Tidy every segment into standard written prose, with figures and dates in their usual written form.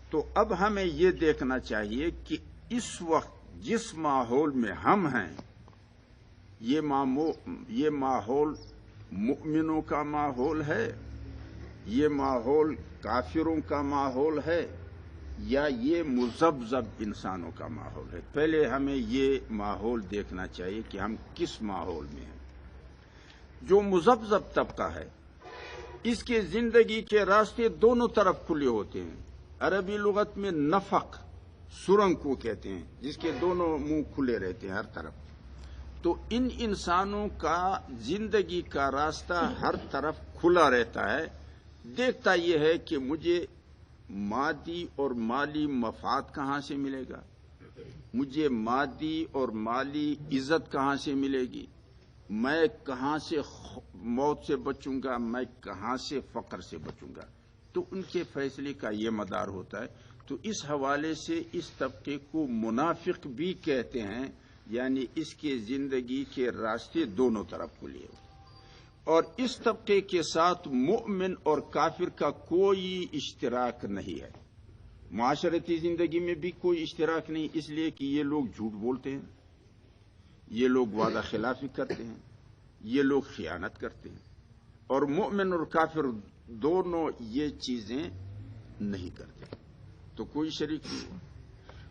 تو اب ہمیں یہ دیکھنا چاہیے کہ اس وقت جس ماحول میں ہم ہیں یہ ماحول مؤمنوں کا ماحول ہے، یہ ماحول کافروں کا ماحول ہے، یا یہ مذبذب انسانوں کا ماحول ہے؟ پہلے ہمیں یہ ماحول دیکھنا چاہیے کہ ہم کس ماحول میں ہیں۔ جو مذبذب طبقہ ہے اس کے زندگی کے راستے دونوں طرف کھلے ہوتے ہیں۔ عربی لغت میں نفق سرنگ کو کہتے ہیں، جس کے دونوں منہ کھلے رہتے ہیں ہر طرف۔ تو ان انسانوں کا زندگی کا راستہ ہر طرف کھلا رہتا ہے۔ دیکھتا یہ ہے کہ مجھے مادی اور مالی مفاد کہاں سے ملے گا، مجھے مادی اور مالی عزت کہاں سے ملے گی، میں کہاں سے موت سے بچوں گا، میں کہاں سے فقر سے بچوں گا۔ تو ان کے فیصلے کا یہ مدار ہوتا ہے۔ تو اس حوالے سے اس طبقے کو منافق بھی کہتے ہیں، یعنی اس کے زندگی کے راستے دونوں طرف کھلے ہوتے ہیں۔ اور اس طبقے کے ساتھ مؤمن اور کافر کا کوئی اشتراک نہیں ہے۔ معاشرتی زندگی میں بھی کوئی اشتراک نہیں، اس لیے کہ یہ لوگ جھوٹ بولتے ہیں، یہ لوگ وعدہ خلافی کرتے ہیں، یہ لوگ خیانت کرتے ہیں، اور مومن اور کافر دونوں یہ چیزیں نہیں کرتے، تو کوئی شریک نہیں ہوا۔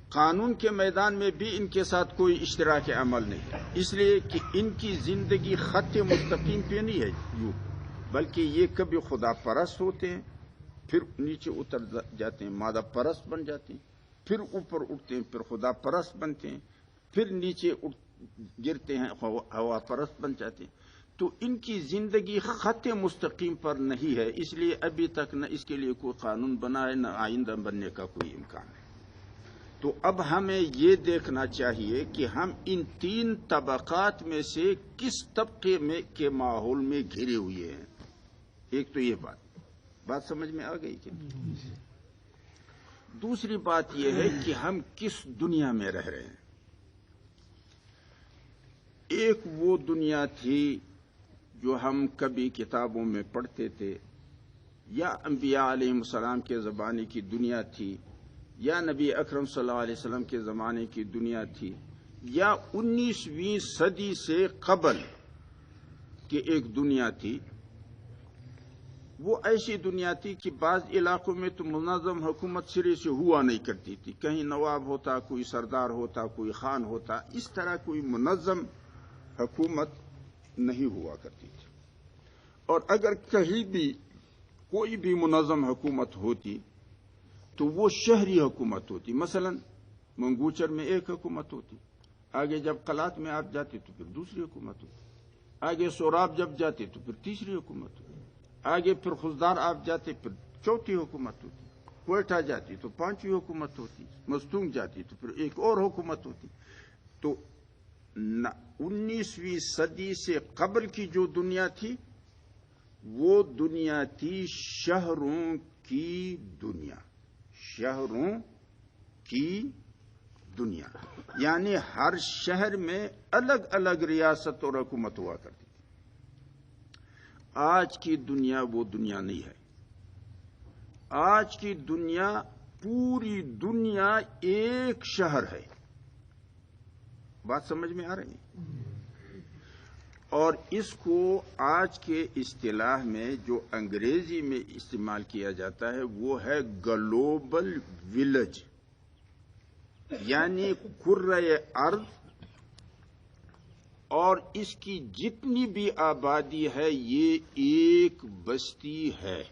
قانون کے میدان میں بھی ان کے ساتھ کوئی اشتراک عمل نہیں ہے، اس لیے کہ ان کی زندگی خط مستقیم پہ نہیں ہے یوں، بلکہ یہ کبھی خدا پرست ہوتے ہیں، پھر نیچے اتر جاتے ہیں، مادہ پرست بن جاتے ہیں، پھر اوپر اٹھتے ہیں، پھر خدا پرست بنتے ہیں، پھر نیچے گرتے ہیں، ہوا پرست بن جاتے ہیں۔ تو ان کی زندگی خط مستقیم پر نہیں ہے، اس لیے ابھی تک نہ اس کے لیے کوئی قانون بنا ہے، نہ آئندہ بننے کا کوئی امکان ہے۔ تو اب ہمیں یہ دیکھنا چاہیے کہ ہم ان تین طبقات میں سے کس طبقے میں کے ماحول میں گھرے ہوئے ہیں۔ ایک تو یہ بات سمجھ میں آ گئی کہ دوسری بات یہ ہے کہ ہم کس دنیا میں رہ رہے ہیں۔ ایک وہ دنیا تھی جو ہم کبھی کتابوں میں پڑھتے تھے، یا انبیاء علیہ السلام کے زمانے کی دنیا تھی، یا نبی اکرم صلی اللہ علیہ وسلم کے زمانے کی دنیا تھی، یا 19ویں صدی سے قبل کی ایک دنیا تھی۔ وہ ایسی دنیا تھی کہ بعض علاقوں میں تو منظم حکومت سرے سے ہوا نہیں کرتی تھی، کہیں نواب ہوتا، کوئی سردار ہوتا، کوئی خان ہوتا، اس طرح کوئی منظم حکومت نہیں ہوا کرتی تھی۔ اور اگر کہیں بھی کوئی بھی منظم حکومت ہوتی تو وہ شہری حکومت ہوتی۔ مثلا منگوچر میں ایک حکومت ہوتی، آگے جب قلات میں آپ جاتے تو پھر دوسری حکومت ہوتی، آگے سوراب جب جاتے تو پھر تیسری حکومت ہوتی، آگے پھر خزدار آپ جاتے پھر چوتھی حکومت ہوتی، کوئٹہ جاتی تو پانچویں حکومت ہوتی، مستونگ جاتی تو پھر ایک اور حکومت ہوتی۔ تو 19ویں صدی سے قبل کی جو دنیا تھی وہ دنیا تھی شہروں کی دنیا، شہروں کی دنیا، یعنی ہر شہر میں الگ الگ ریاست اور حکومت ہوا کرتی تھی۔ آج کی دنیا وہ دنیا نہیں ہے۔ آج کی دنیا پوری دنیا ایک شہر ہے۔ بات سمجھ میں آ رہی ہے؟ اور اس کو آج کے اصطلاح میں جو انگریزی میں استعمال کیا جاتا ہے وہ ہے گلوبل ولیج، یعنی کرۂ ارض اور اس کی جتنی بھی آبادی ہے یہ ایک بستی ہے۔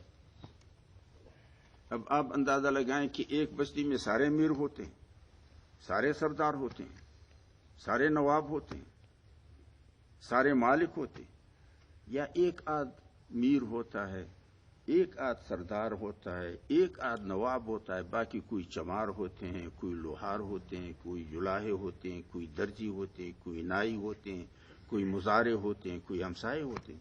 اب آپ اندازہ لگائیں کہ ایک بستی میں سارے امیر ہوتے ہیں، سارے سردار ہوتے ہیں، سارے نواب ہوتے ہیں، سارے مالک ہوتے ہیں، یا ایک آدھ میر ہوتا ہے، ایک آدھ سردار ہوتا ہے، ایک آدھ نواب ہوتا ہے، باقی کوئی چمار ہوتے ہیں، کوئی لوہار ہوتے ہیں، کوئی جلاہے ہوتے ہیں، کوئی درجی ہوتے ہیں، کوئی نائی ہوتے ہیں، کوئی مزارع ہوتے ہیں، کوئی ہمسائے ہوتے ہیں۔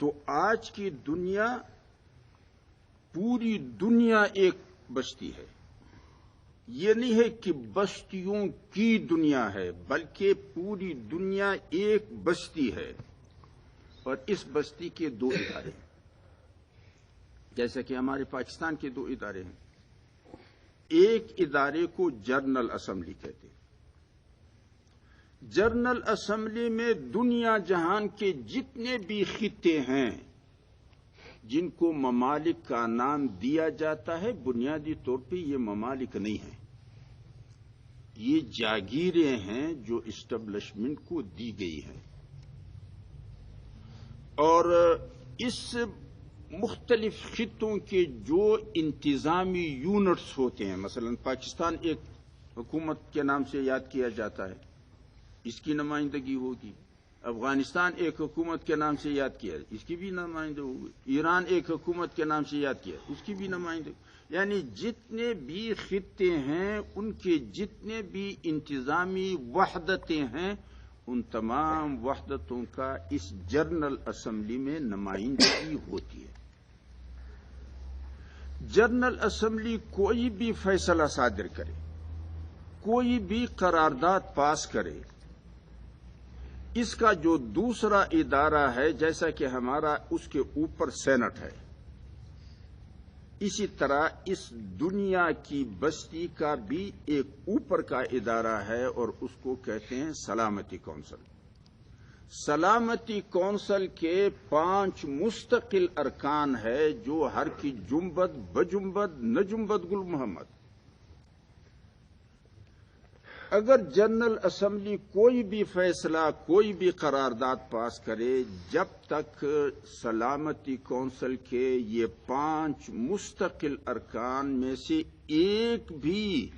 تو آج کی دنیا پوری دنیا ایک بستی ہے۔ یہ نہیں ہے کہ بستیوں کی دنیا ہے، بلکہ پوری دنیا ایک بستی ہے، اور اس بستی کے دو ادارے ہیں۔ جیسے کہ ہمارے پاکستان کے 2 ادارے ہیں. ایک ادارے کو جنرل اسمبلی کہتے ہیں. جنرل اسمبلی میں دنیا جہان کے جتنے بھی خطے ہیں جن کو ممالک کا نام دیا جاتا ہے، بنیادی طور پہ یہ ممالک نہیں ہیں، یہ جاگیریں ہیں جو اسٹیبلشمنٹ کو دی گئی ہیں. اور اس مختلف خطوں کے جو انتظامی یونٹس ہوتے ہیں، مثلا پاکستان ایک حکومت کے نام سے یاد کیا جاتا ہے، اس کی نمائندگی ہوگی. افغانستان ایک حکومت کے نام سے یاد کیا، اس کی بھی نمائندگی ہوگی. ایران ایک حکومت کے نام سے یاد کیا، اس کی بھی نمائندگی. یعنی جتنے بھی خطے ہیں ان کے جتنے بھی انتظامی وحدتیں ہیں، ان تمام وحدتوں کا اس جنرل اسمبلی میں نمائندگی ہوتی ہے. جنرل اسمبلی کوئی بھی فیصلہ صادر کرے، کوئی بھی قرارداد پاس کرے، اس کا جو دوسرا ادارہ ہے، جیسا کہ ہمارا اس کے اوپر سینٹ ہے، اسی طرح اس دنیا کی بستی کا بھی ایک اوپر کا ادارہ ہے اور اس کو کہتے ہیں سلامتی کونسل. سلامتی کونسل کے 5 مستقل ارکان ہے جو ہر کی جنبد بجنبد نہ جنبد گل محمد. اگر جنرل اسمبلی کوئی بھی فیصلہ، کوئی بھی قرارداد پاس کرے، جب تک سلامتی کونسل کے یہ 5 مستقل ارکان میں سے ایک بھی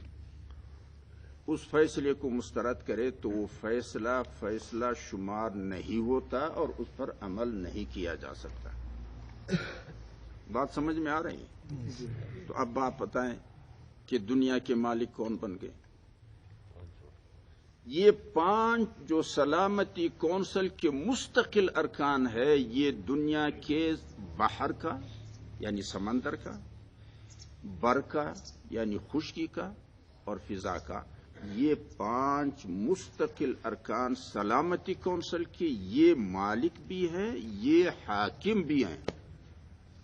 اس فیصلے کو مسترد کرے تو وہ فیصلہ شمار نہیں ہوتا اور اس پر عمل نہیں کیا جا سکتا. بات سمجھ میں آ رہی ہے؟ تو اب آپ بتائیں کہ دنیا کے مالک کون بن گئے؟ یہ 5 جو سلامتی کونسل کے مستقل ارکان ہے، یہ دنیا کے باہر کا یعنی سمندر کا، بر کا یعنی خشکی کا، اور فضا کا، یہ 5 مستقل ارکان سلامتی کونسل کے یہ مالک بھی ہیں، یہ حاکم بھی ہیں.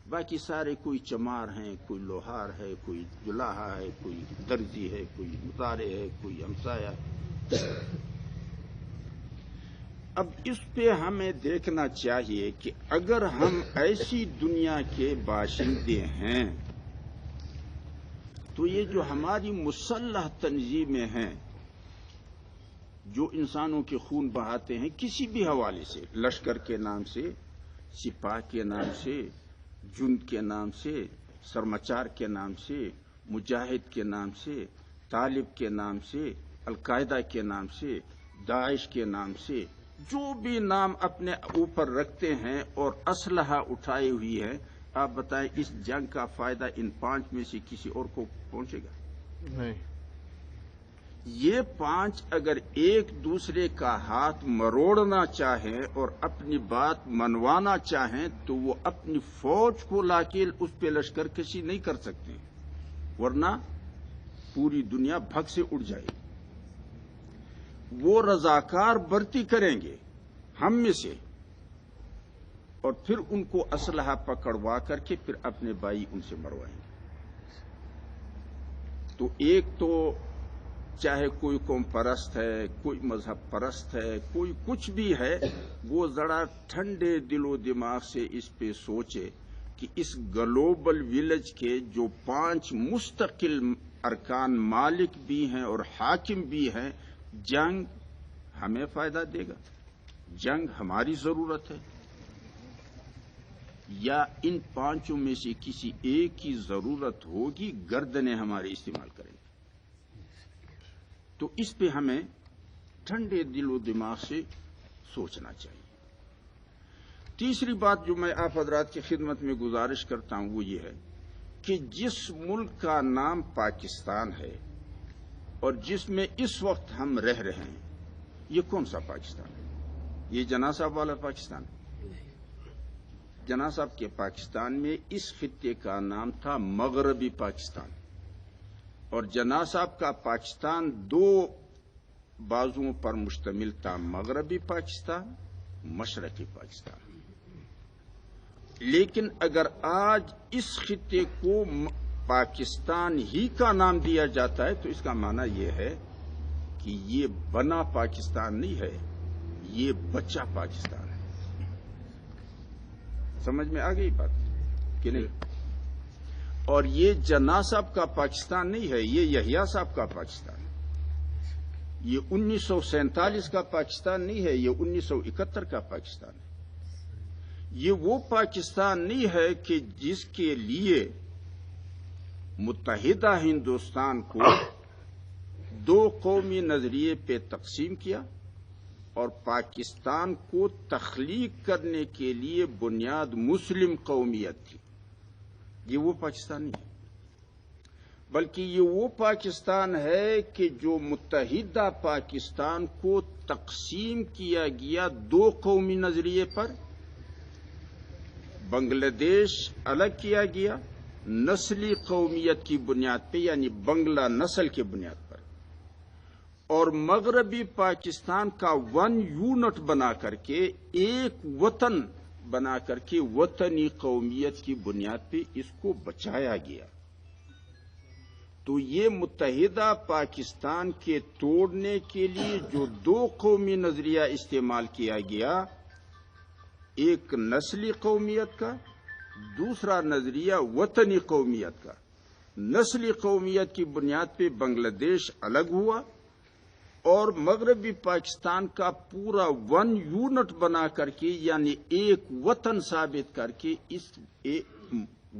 باقی سارے کوئی چمار ہیں، کوئی لوہار ہے، کوئی جلاحہ ہے، کوئی درزی ہے، کوئی مزارع ہے، کوئی ہمسایہ. اب اس پہ ہمیں دیکھنا چاہیے کہ اگر ہم ایسی دنیا کے باشندے ہیں تو یہ جو ہماری مسلح تنظیمیں ہیں جو انسانوں کے خون بہاتے ہیں کسی بھی حوالے سے، لشکر کے نام سے، سپاہ کے نام سے، جند کے نام سے، سرمچار کے نام سے، مجاہد کے نام سے، طالب کے نام سے، القاعدہ کے نام سے، داعش کے نام سے، جو بھی نام اپنے اوپر رکھتے ہیں اور اسلحہ اٹھائی ہوئی ہے، آپ بتائیں اس جنگ کا فائدہ ان 5 میں سے کسی اور کو پہنچے گا؟ نہیں. یہ 5 اگر ایک دوسرے کا ہاتھ مروڑنا چاہیں اور اپنی بات منوانا چاہیں تو وہ اپنی فوج کو لا کے اس پہ لشکر کشی نہیں کر سکتے، ورنہ پوری دنیا بھگ سے اڑ جائے گی. وہ رضاکار برتی کریں گے ہم میں سے، اور پھر ان کو اسلحہ پکڑوا کر کے پھر اپنے بھائی ان سے مروائیں گے. تو ایک تو چاہے کوئی قوم پرست ہے، کوئی مذہب پرست ہے، کوئی کچھ بھی ہے، وہ ذرا ٹھنڈے دل و دماغ سے اس پہ سوچے کہ اس گلوبل ولیج کے جو 5 مستقل ارکان مالک بھی ہیں اور حاکم بھی ہیں، جنگ ہمیں فائدہ دے گا، جنگ ہماری ضرورت ہے، یا ان 5 میں سے کسی ایک کی ضرورت ہوگی، گردنیں ہمارے استعمال کریں گے. تو اس پہ ہمیں ٹھنڈے دل و دماغ سے سوچنا چاہیے. تیسری بات جو میں آپ حضرات کی خدمت میں گزارش کرتا ہوں وہ یہ ہے کہ جس ملک کا نام پاکستان ہے اور جس میں اس وقت ہم رہ رہے ہیں، یہ کون سا پاکستان ہے؟ یہ جناح صاحب والا پاکستان ہے؟ جناح صاحب کے پاکستان میں اس خطے کا نام تھا مغربی پاکستان، اور جناح صاحب کا پاکستان 2 بازوؤں پر مشتمل تھا، مغربی پاکستان، مشرقی پاکستان. لیکن اگر آج اس خطے کو پاکستان ہی کا نام دیا جاتا ہے تو اس کا معنی یہ ہے کہ یہ بنا پاکستان نہیں ہے، یہ بچہ پاکستان ہے۔ سمجھ میں آ گئی بات کہ نہیں؟ اور یہ جناح صاحب کا پاکستان نہیں ہے، یہ یحییٰ صاحب کا پاکستان ہے۔ یہ 1947 کا پاکستان نہیں ہے، یہ 1971 کا پاکستان ہے۔ یہ وہ پاکستان نہیں ہے کہ جس کے لیے متحدہ ہندوستان کو دو قومی نظریے پہ تقسیم کیا اور پاکستان کو تخلیق کرنے کے لیے بنیاد مسلم قومیت تھی۔ یہ وہ پاکستان نہیں ہے، بلکہ یہ وہ پاکستان ہے کہ جو متحدہ پاکستان کو تقسیم کیا گیا دو قومی نظریے پر۔ بنگلہ دیش الگ کیا گیا نسلی قومیت کی بنیاد پہ، یعنی بنگلہ نسل کی بنیاد پر، اور مغربی پاکستان کا ون یونٹ بنا کر کے، ایک وطن بنا کر کے وطنی قومیت کی بنیاد پہ اس کو بچایا گیا۔ تو یہ متحدہ پاکستان کے توڑنے کے لیے جو دو قومی نظریہ استعمال کیا گیا، ایک نسلی قومیت کا، دوسرا نظریہ وطنی قومیت کا۔ نسلی قومیت کی بنیاد پہ بنگلہ دیش الگ ہوا اور مغربی پاکستان کا پورا ون یونٹ بنا کر کے، یعنی ایک وطن ثابت کر کے، اس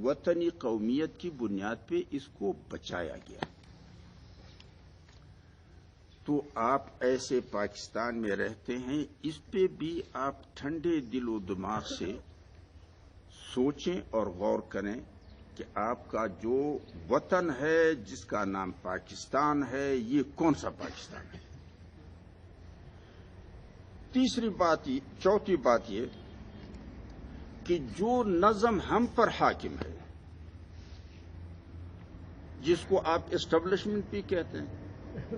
وطنی قومیت کی بنیاد پہ اس کو بچایا گیا۔ تو آپ ایسے پاکستان میں رہتے ہیں، اس پہ بھی آپ ٹھنڈے دل و دماغ سے سوچیں اور غور کریں کہ آپ کا جو وطن ہے جس کا نام پاکستان ہے، یہ کون سا پاکستان ہے۔ چوتھی بات یہ کہ جو نظم ہم پر حاکم ہے، جس کو آپ اسٹیبلشمنٹ بھی کہتے ہیں،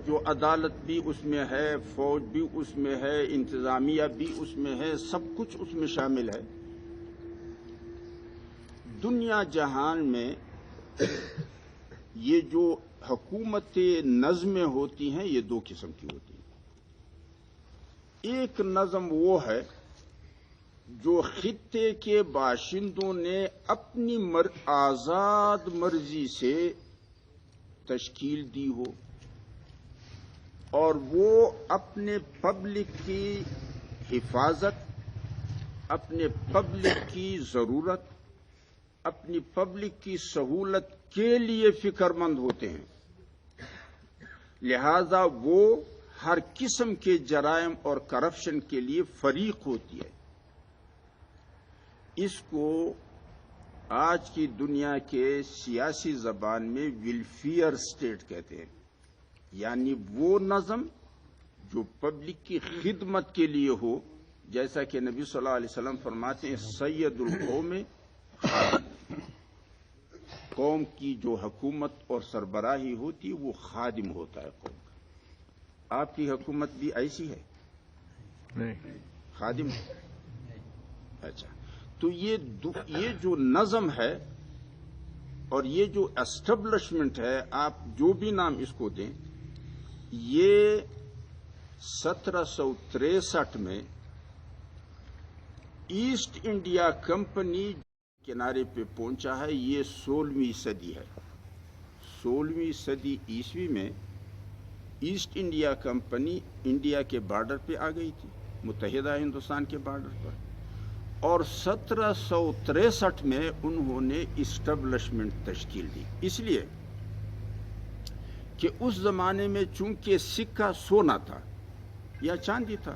جو عدالت بھی اس میں ہے، فوج بھی اس میں ہے، انتظامیہ بھی اس میں ہے، سب کچھ اس میں شامل ہے۔ دنیا جہان میں یہ جو حکومت نظمیں ہوتی ہیں، یہ دو قسم کی ہوتی ہیں۔ ایک نظم وہ ہے جو خطے کے باشندوں نے اپنی آزاد مرضی سے تشکیل دی ہو، اور وہ اپنے پبلک کی حفاظت، اپنے پبلک کی ضرورت، اپنی پبلک کی سہولت کے لیے فکر مند ہوتے ہیں، لہذا وہ ہر قسم کے جرائم اور کرپشن کے لیے فریق ہوتی ہے۔ اس کو آج کی دنیا کے سیاسی زبان میں ویلفیئر اسٹیٹ کہتے ہیں، یعنی وہ نظم جو پبلک کی خدمت کے لیے ہو، جیسا کہ نبی صلی اللہ علیہ وسلم فرماتے ہیں سید القوم قوم کی جو حکومت اور سربراہی ہوتی وہ خادم ہوتا ہے قوم کا۔ آپ کی حکومت بھی ایسی ہے؟ نہیں، خادم۔ اچھا، تو یہ جو نظم ہے اور یہ جو اسٹیبلشمنٹ ہے، آپ جو بھی نام اس کو دیں، یہ 1763 میں ایسٹ انڈیا کمپنی کنارے پہ پہنچا ہے۔ یہ 16ویں صدی ہے۔ 16ویں صدی عیسوی میں ایسٹ انڈیا کمپنی انڈیا کے بارڈر پہ آ گئی تھی، متحدہ ہندوستان کے بارڈر پر، اور 1763 میں انہوں نے اسٹیبلشمنٹ تشکیل دی۔ اس لیے کہ اس زمانے میں چونکہ سکہ سونا تھا یا چاندی تھا،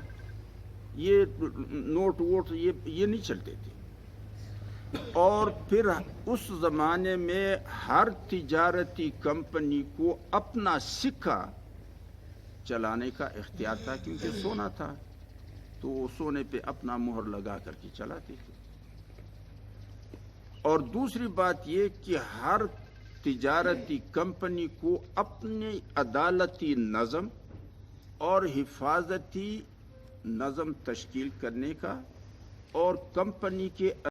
یہ نوٹ ووٹ یہ نہیں چلتے تھے، اور پھر اس زمانے میں ہر تجارتی کمپنی کو اپنا سکہ چلانے کا اختیار تھا، کیونکہ سونا تھا تو وہ سونے پہ اپنا مہر لگا کر کے چلاتے تھے۔ اور دوسری بات یہ کہ ہر تجارتی کمپنی کو اپنی عدالتی نظم اور حفاظتی نظم تشکیل کرنے کا، اور کمپنی کے